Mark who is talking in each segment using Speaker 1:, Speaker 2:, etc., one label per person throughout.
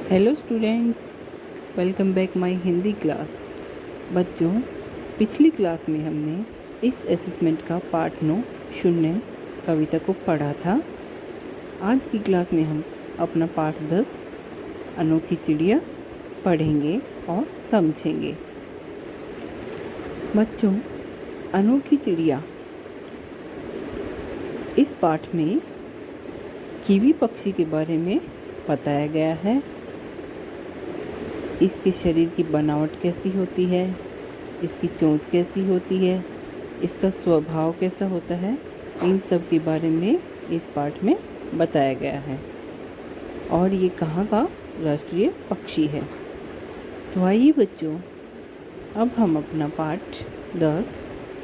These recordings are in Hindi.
Speaker 1: Hello students, welcome back my Hindi class. बच्चों, पिछली क्लास में हमने इस असेसमेंट का पार्ट 9 शून्य कविता को पढ़ा था। आज की क्लास में हम अपना पार्ट 10 अनोखी चिड़िया पढ़ेंगे और समझेंगे। बच्चों, अनोखी चिड़िया इस पाठ में कीवी पक्षी के बारे में बताया गया है। इसके शरीर की बनावट कैसी होती है, इसकी चोंच कैसी होती है, इसका स्वभाव कैसा होता है, इन सब के बारे में इस पाठ में बताया गया है। और ये कहाँ का राष्ट्रीय पक्षी है। तो आइए बच्चों, अब हम अपना पाठ 10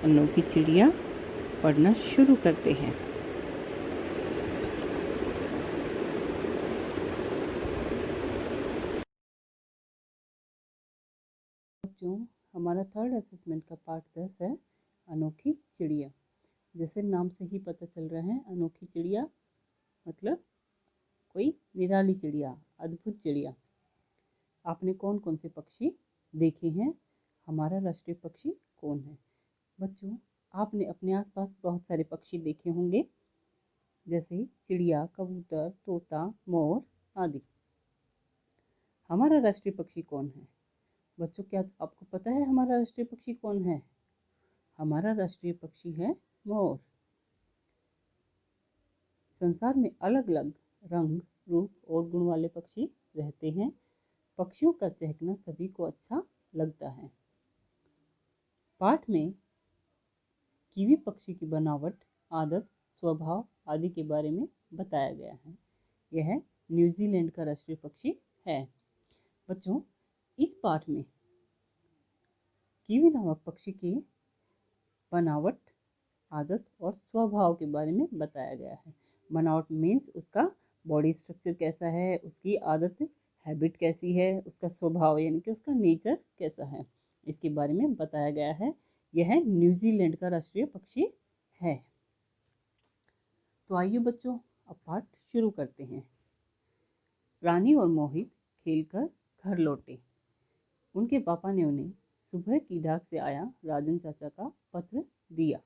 Speaker 1: अनोखी चिड़िया पढ़ना शुरू करते हैं। बच्चों, हमारा थर्ड असेसमेंट का पार्ट 10 है अनोखी चिड़िया। जैसे नाम से ही पता चल रहा है, अनोखी चिड़िया मतलब कोई निराली चिड़िया, अद्भुत चिड़िया। आपने कौन कौन से पक्षी देखे हैं? हमारा राष्ट्रीय पक्षी कौन है? बच्चों, आपने अपने आसपास बहुत सारे पक्षी देखे होंगे, जैसे चिड़िया, कबूतर, तोता, मोर आदि। हमारा राष्ट्रीय पक्षी कौन है? बच्चों, क्या आपको पता है हमारा राष्ट्रीय पक्षी कौन है? हमारा राष्ट्रीय पक्षी है मोर। संसार में अलग अलग रंग, रूप और गुण वाले पक्षी रहते हैं। पक्षियों का चहकना सभी को अच्छा लगता है। पाठ में कीवी पक्षी की बनावट, आदत, स्वभाव आदि के बारे में बताया गया है। यह न्यूजीलैंड का राष्ट्रीय पक्षी है। बच्चों, इस पाठ में कीवी नामक पक्षी की बनावट, आदत और स्वभाव के बारे में बताया गया है। बनावट मीन्स उसका बॉडी स्ट्रक्चर कैसा है, उसकी आदत हैबिट कैसी है, उसका स्वभाव यानी कि उसका नेचर कैसा है, इसके बारे में बताया गया है। यह न्यूजीलैंड का राष्ट्रीय पक्षी है। तो आइए बच्चों, अब पाठ शुरू करते हैं। रानी और मोहित खेलकर घर लौटे। उनके पापा ने उन्हें सुबह की डाक से आया राजन चाचा का पत्र दिया।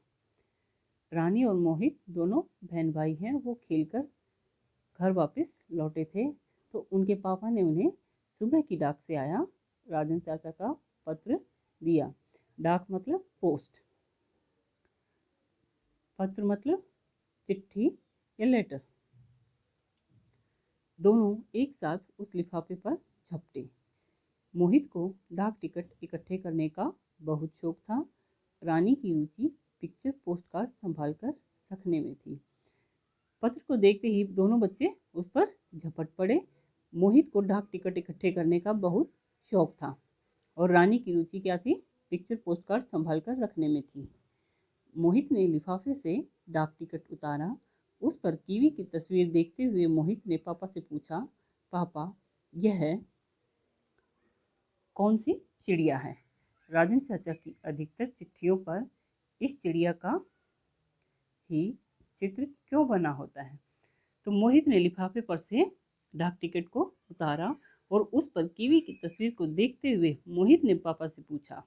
Speaker 1: रानी और मोहित दोनों बहन भाई हैं, वो खेलकर घर वापस लौटे थे। तो उनके पापा ने उन्हें सुबह की डाक से आया राजन चाचा का पत्र दिया। डाक मतलब पोस्ट, पत्र मतलब चिट्ठी या लेटर। दोनों एक साथ उस लिफाफे पर झपटे। मोहित को डाक टिकट इकट्ठे करने का बहुत शौक था। रानी की रुचि पिक्चर पोस्ट कार्ड संभाल कर रखने में थी। पत्र को देखते ही दोनों बच्चे उस पर झपट पड़े। मोहित को डाक टिकट इकट्ठे करने का बहुत शौक था और रानी की रुचि क्या थी? पिक्चर पोस्ट कार्ड संभाल कर रखने में थी। मोहित ने लिफाफे से डाक टिकट उतारा। उस पर कीवी की तस्वीर देखते हुए मोहित ने पापा से पूछा, पापा, यह कौन सी चिड़िया है? राजन चाचा की अधिकतर चिट्ठियों पर इस चिड़िया का ही चित्र क्यों बना होता है? तो मोहित ने लिफाफे पर से डाक टिकट को उतारा और उस पर कीवी की तस्वीर को देखते हुए मोहित ने पापा से पूछा,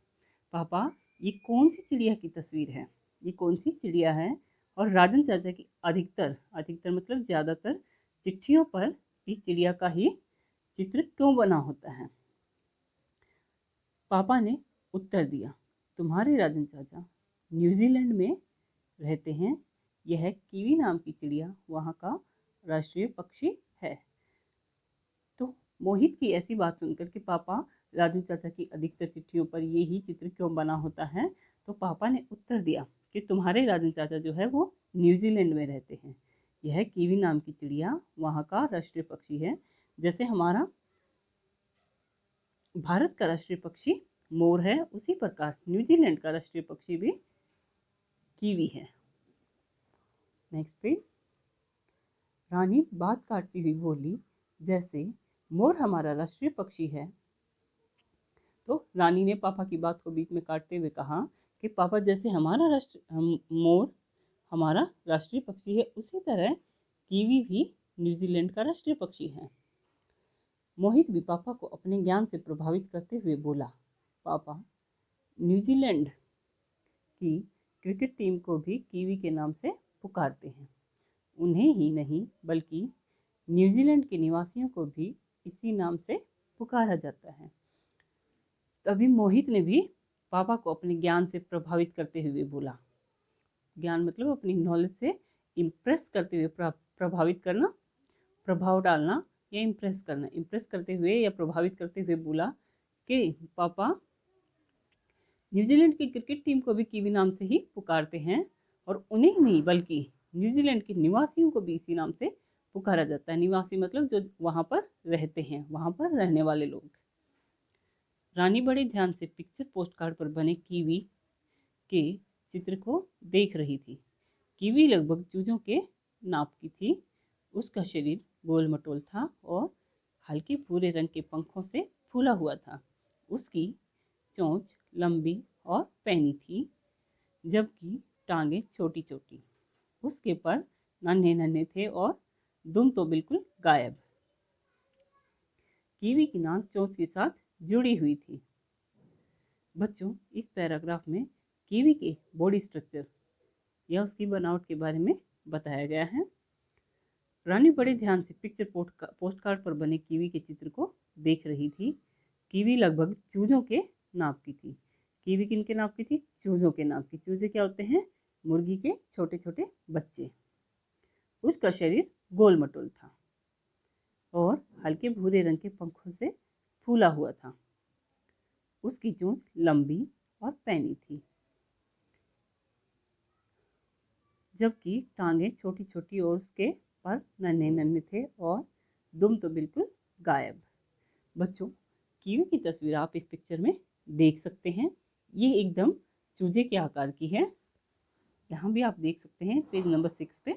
Speaker 1: पापा, ये कौन सी चिड़िया की तस्वीर है? ये कौन सी चिड़िया है? और राजन चाचा की अधिकतर अधिकतर मतलब ज़्यादातर चिट्ठियों पर इस चिड़िया का ही चित्र क्यों बना होता है? पापा ने उत्तर दिया, तुम्हारे राजन चाचा न्यूजीलैंड में रहते हैं। यह कीवी नाम की चिड़िया वहाँ का राष्ट्रीय पक्षी है। तो मोहित की ऐसी बात सुनकर के पापा राजन चाचा की अधिकतर चिट्ठियों पर ये ही चित्र क्यों बना होता है? तो पापा ने उत्तर दिया कि तुम्हारे राजन चाचा जो है वो न्यूजीलैंड में रहते हैं। यह कीवी नाम की चिड़िया वहाँ का राष्ट्रीय पक्षी है। जैसे हमारा भारत का राष्ट्रीय पक्षी मोर है, उसी प्रकार न्यूजीलैंड का राष्ट्रीय पक्षी भी कीवी है। Next page. रानी बात काटती हुई बोली, जैसे मोर हमारा राष्ट्रीय पक्षी है। तो रानी ने पापा की बात को बीच में काटते हुए कहा कि पापा, जैसे मोर हमारा राष्ट्रीय पक्षी है, उसी तरह कीवी भी न्यूजीलैंड का राष्ट्रीय पक्षी है। मोहित भी पापा को अपने ज्ञान से प्रभावित करते हुए बोला, पापा, न्यूजीलैंड की क्रिकेट टीम को भी कीवी के नाम से पुकारते हैं। उन्हें ही नहीं बल्कि न्यूजीलैंड के निवासियों को भी इसी नाम से पुकारा जाता है। तभी मोहित ने भी पापा को अपने ज्ञान से प्रभावित करते हुए बोला, ज्ञान मतलब अपनी नॉलेज से इम्प्रेस करते हुए, प्रभावित करना, प्रभाव डालना या इम्प्रेस करना, इम्प्रेस करते हुए या प्रभावित करते हुए बोला कि पापा, न्यूजीलैंड की क्रिकेट टीम को भी कीवी नाम से ही पुकारते हैं और उन्हें नहीं बल्कि न्यूजीलैंड के निवासियों को भी इसी नाम से पुकारा जाता है। निवासी मतलब जो वहाँ पर रहते हैं, वहाँ पर रहने वाले लोग। रानी बड़े ध्यान से पिक्चर पोस्ट कार्ड पर बने कीवी के चित्र को देख रही थी। कीवी लगभग चूजों के नाप की थी। उसका शरीर गोल मटोल था और हल्के भूरे रंग के पंखों से फूला हुआ था। उसकी चोंच लंबी और पैनी थी, जबकि टांगे छोटी छोटी। उसके पर नन्हे नन्हे थे और दुम तो बिल्कुल गायब। कीवी की नाक चोंच के साथ जुड़ी हुई थी। बच्चों, इस पैराग्राफ में कीवी के बॉडी स्ट्रक्चर या उसकी बनावट के बारे में बताया गया है। रानी बड़े ध्यान से पिक्चर पोस्ट कार्ड पर बने कीवी के चित्र को देख रही थी। कीवी लगभग चूजों के नाप की थी। कीवी किन के नाप की थी? चूजों के नाप की। चूजे क्या होते हैं? मुर्गी के छोटे छोटे बच्चे। उसका शरीर गोल मटोल था और हल्के भूरे रंग के पंखों से फूला हुआ था। उसकी चोंच लंबी और पैनी थी, जबकि टांगे छोटी छोटी और उसके पर नन्हे नन्हे थे और दुम तो बिल्कुल गायब। बच्चों, कीवी की तस्वीर आप इस पिक्चर में देख सकते हैं। ये एकदम चूजे के आकार की है। यहाँ भी आप देख सकते हैं पेज नंबर 6 पे।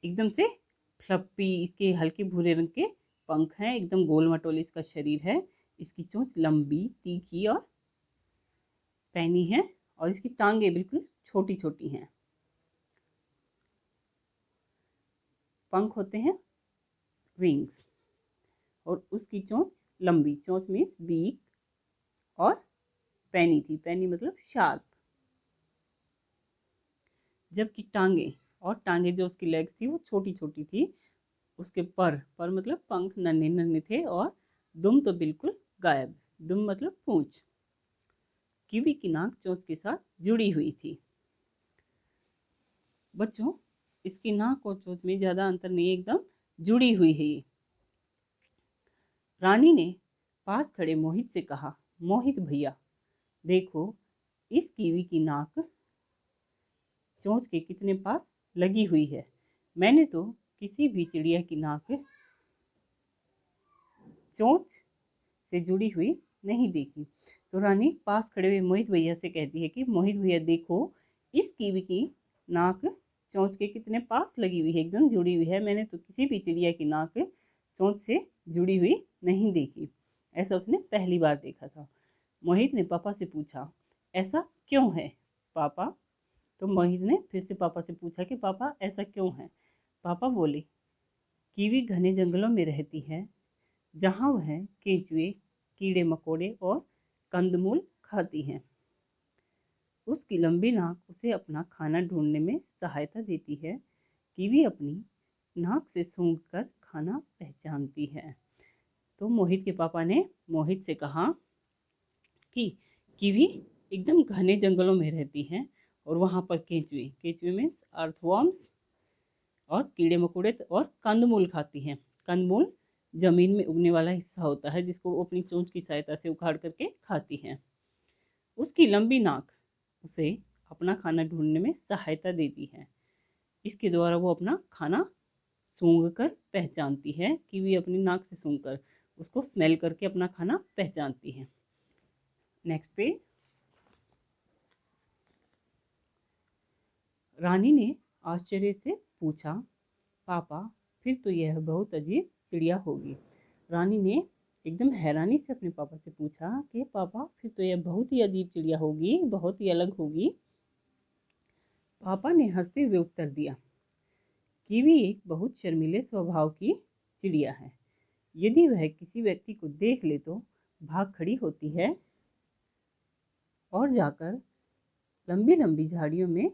Speaker 1: एकदम से फ्लप्पी, इसके हल्के भूरे रंग के पंख हैं, एकदम गोल मटोल इसका शरीर है। इसकी चोंच लंबी, तीखी और पैनी है और इसकी टांगे बिल्कुल छोटी छोटी हैं। पंख होते हैं विंग्स और उसकी चोंच लंबी। चोंच मीन्स बीक और पैनी थी। पैनी मतलब शार्प। जबकि टांगे जो उसकी लेग्स थी वो छोटी छोटी थी। उसके पर मतलब पंख नन्हे नन्हे थे और दुम तो बिल्कुल गायब। दुम मतलब पूंछ। कीवी की नाक चोंच के साथ जुड़ी हुई थी। बच्चों, इसकी नाक और चोंच में ज़्यादा अंतर नहीं, एकदम जुड़ी हुई है ये। रानी ने पास खड़े मोहित से कहा, मोहित भैया, देखो इस कीवी की नाक चोंच के कितने पास लगी हुई है। मैंने तो किसी भी चिड़िया की नाक चोंच से जुड़ी हुई नहीं देखी। तो रानी पास खड़े हुए मोहित भैया से कहती है कि मोहित भैया देखो, इस कीवी की नाक चोंच के कितने पास लगी हुई है, एकदम जुड़ी हुई है। मैंने तो किसी भी चिड़िया की नाक चोंच से जुड़ी हुई नहीं देखी। ऐसा उसने पहली बार देखा था। मोहित ने पापा से पूछा, ऐसा क्यों है पापा? तो मोहित ने फिर से पापा से पूछा कि पापा ऐसा क्यों है? पापा बोले, कीवी घने जंगलों में रहती है, जहाँ वह केंचुए, कीड़े मकोड़े और कंदमूल खाती हैं। उसकी लंबी नाक उसे अपना खाना ढूंढने में सहायता देती है। कीवी अपनी नाक से सूंघकर खाना पहचानती है। तो मोहित के पापा ने मोहित से कहा कि कीवी एकदम घने जंगलों में रहती हैं और वहाँ पर केंचुए मीन्स अर्थवर्म्स और कीड़े मकोड़े और कंदमूल खाती हैं। कंदमूल जमीन में उगने वाला हिस्सा होता है जिसको वो अपनी चोंच की सहायता से उखाड़ करके खाती हैं। उसकी लंबी नाक उसे अपना खाना ढूंढने में सहायता देती है। इसके द्वारा वो अपना खाना सूंघ कर पहचानती है। कीवी अपनी नाक से सूंघ कर उसको स्मेल करके अपना खाना पहचानती है। Next page. रानी ने आश्चर्य से पूछा, पापा, फिर तो यह बहुत अजीब चिड़िया होगी। रानी ने एकदम हैरानी से अपने पापा से पूछा कि पापा, फिर तो यह बहुत ही अजीब चिड़िया होगी, बहुत ही अलग होगी। पापा ने हंसते हुए उत्तर दिया, कीवी एक बहुत शर्मीले स्वभाव की चिड़िया है। यदि वह किसी व्यक्ति को देख ले तो भाग खड़ी होती है और जाकर लंबी लंबी झाड़ियों में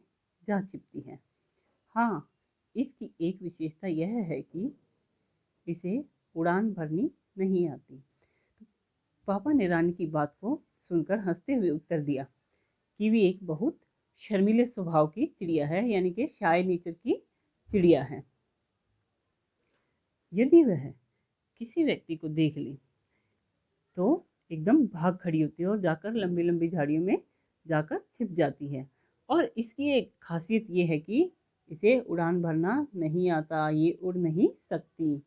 Speaker 1: जा छिपती है। हाँ, इसकी एक विशेषता यह है कि इसे उड़ान भरनी नहीं आती। पापा ने रानी की बात को सुनकर हंसते हुए उत्तर दिया, कीवी एक बहुत शर्मीले स्वभाव की चिड़िया है, यानी कि शाय नेचर की चिड़िया है। यदि वह किसी व्यक्ति को देख ले तो एकदम भाग खड़ी होती है और जाकर लंबी लंबी झाड़ियों में जाकर छिप जाती है। और इसकी एक खासियत ये है कि इसे उड़ान भरना नहीं आता, ये उड़ नहीं सकती।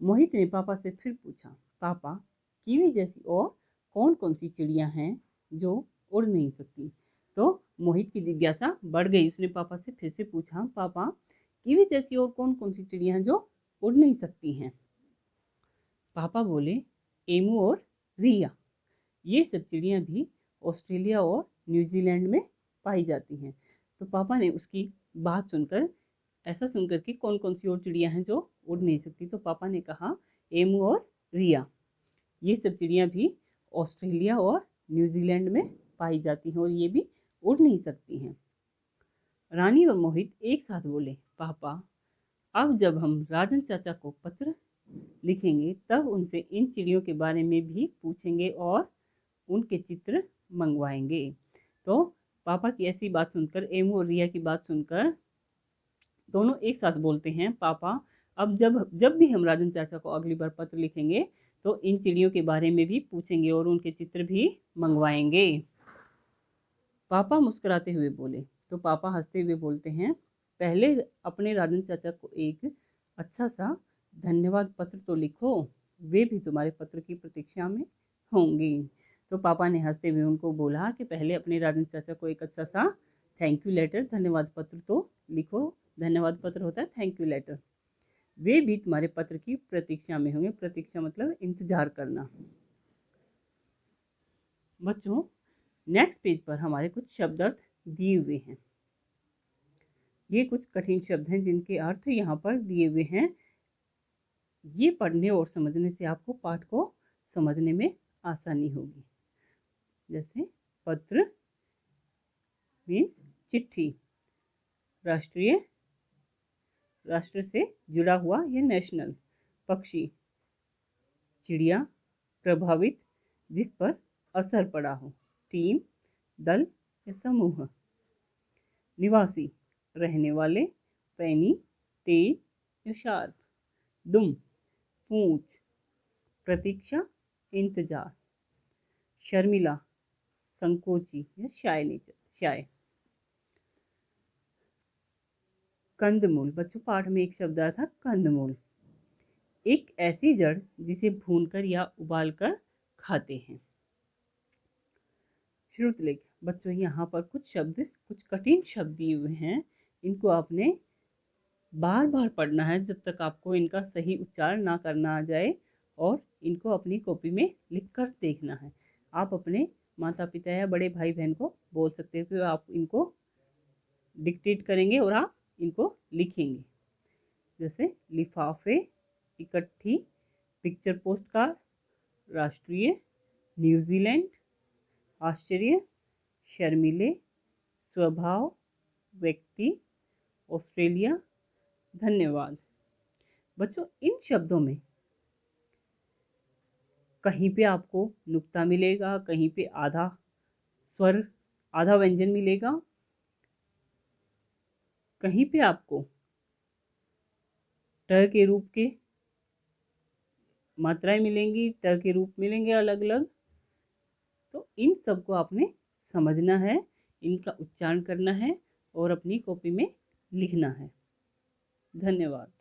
Speaker 1: मोहित ने पापा से फिर पूछा, पापा, कीवी जैसी और कौन कौन सी चिड़िया हैं जो उड़ नहीं सकती? तो मोहित की जिज्ञासा बढ़ गई। उसने पापा से फिर से पूछा, पापा, कीवी जैसी और कौन कौन सी चिड़िया हैं जो उड़ नहीं सकती हैं? पापा बोले, एमू और रिया। ये सब चिड़ियाँ भी ऑस्ट्रेलिया और न्यूजीलैंड में पाई जाती हैं। तो पापा ने उसकी बात सुनकर, ऐसा सुनकर कि कौन कौन सी और चिड़ियाँ हैं जो उड़ नहीं सकती, तो पापा ने कहा एमू और रिया। ये सब चिड़ियाँ भी ऑस्ट्रेलिया और न्यूजीलैंड में पाई जाती हैं और ये भी उड़ नहीं सकती हैं। रानी और मोहित एक साथ बोले, पापा, अब जब हम राजन चाचा को पत्र लिखेंगे तब उनसे इन चिड़ियों के बारे में भी पूछेंगे और उनके चित्र मंगवाएंगे। तो पापा की ऐसी बात सुनकर, एमू और रिया की बात सुनकर दोनों एक साथ बोलते हैं, पापा, अब जब जब भी हम राजन चाचा को अगली बार पत्र लिखेंगे तो इन चिड़ियों के बारे में भी पूछेंगे और उनके चित्र भी मंगवाएंगे। पापा मुस्कुराते हुए बोले। तो पापा हंसते हुए बोलते हैं, पहले अपने राजन चाचा को एक अच्छा सा धन्यवाद पत्र तो लिखो, वे भी तुम्हारे पत्र की प्रतीक्षा में होंगे। तो पापा ने हंसते हुए उनको बोला कि पहले अपने राजन चाचा को एक अच्छा सा थैंक यू लेटर, धन्यवाद पत्र तो लिखो। धन्यवाद पत्र होता है थैंक यू लेटर। वे भी तुम्हारे पत्र की प्रतीक्षा में होंगे। प्रतीक्षा मतलब इंतजार करना। बच्चों, नेक्स्ट पेज पर हमारे कुछ शब्द अर्थ दिए हुए हैं। ये कुछ कठिन शब्द हैं जिनके अर्थ यहाँ पर दिए हुए हैं। ये पढ़ने और समझने से आपको पाठ को समझने में आसानी होगी। जैसे पत्र मीन्स चिट्ठी, राष्ट्रीय, राष्ट्र से जुड़ा हुआ या नेशनल। पक्षी, चिड़िया, प्रभावित, जिस पर असर पड़ा हो। टीम, दल या समूह। निवासी, रहने वाले, पैनी, तेज या शार्प। दुम, पूंछ, प्रतीक्षा, इंतजार। शर्मिला, संकोची या शाय नेचर, शाय। कंदमूल, बच्चों पाठ में एक शब्द आया था कंदमूल। एक ऐसी जड़ जिसे भूनकर या उबालकर खाते हैं। श्रुतलेख, बच्चों यहाँ पर कुछ शब्द, कुछ कठिन शब्द दिए हुए हैं। इनको आपने बार बार पढ़ना है जब तक आपको इनका सही उच्चारण ना करना आ जाए, और इनको अपनी कॉपी में लिख कर देखना है। आप अपने माता पिता या बड़े भाई बहन को बोल सकते हो कि आप इनको डिक्टेट करेंगे और आप इनको लिखेंगे। जैसे लिफाफे, इकट्ठी, पिक्चर पोस्ट कार्ड, राष्ट्रीय, न्यूजीलैंड, आश्चर्य, शर्मीले, स्वभाव, व्यक्ति, ऑस्ट्रेलिया, धन्यवाद। बच्चों, इन शब्दों में कहीं पे आपको नुक्ता मिलेगा, कहीं पे आधा स्वर, आधा व्यंजन मिलेगा, कहीं पे आपको ट के रूप के मात्राएं मिलेंगी, ट के रूप मिलेंगे अलग अलग। तो इन सब को आपने समझना है, इनका उच्चारण करना है और अपनी कॉपी में लिखना है। धन्यवाद।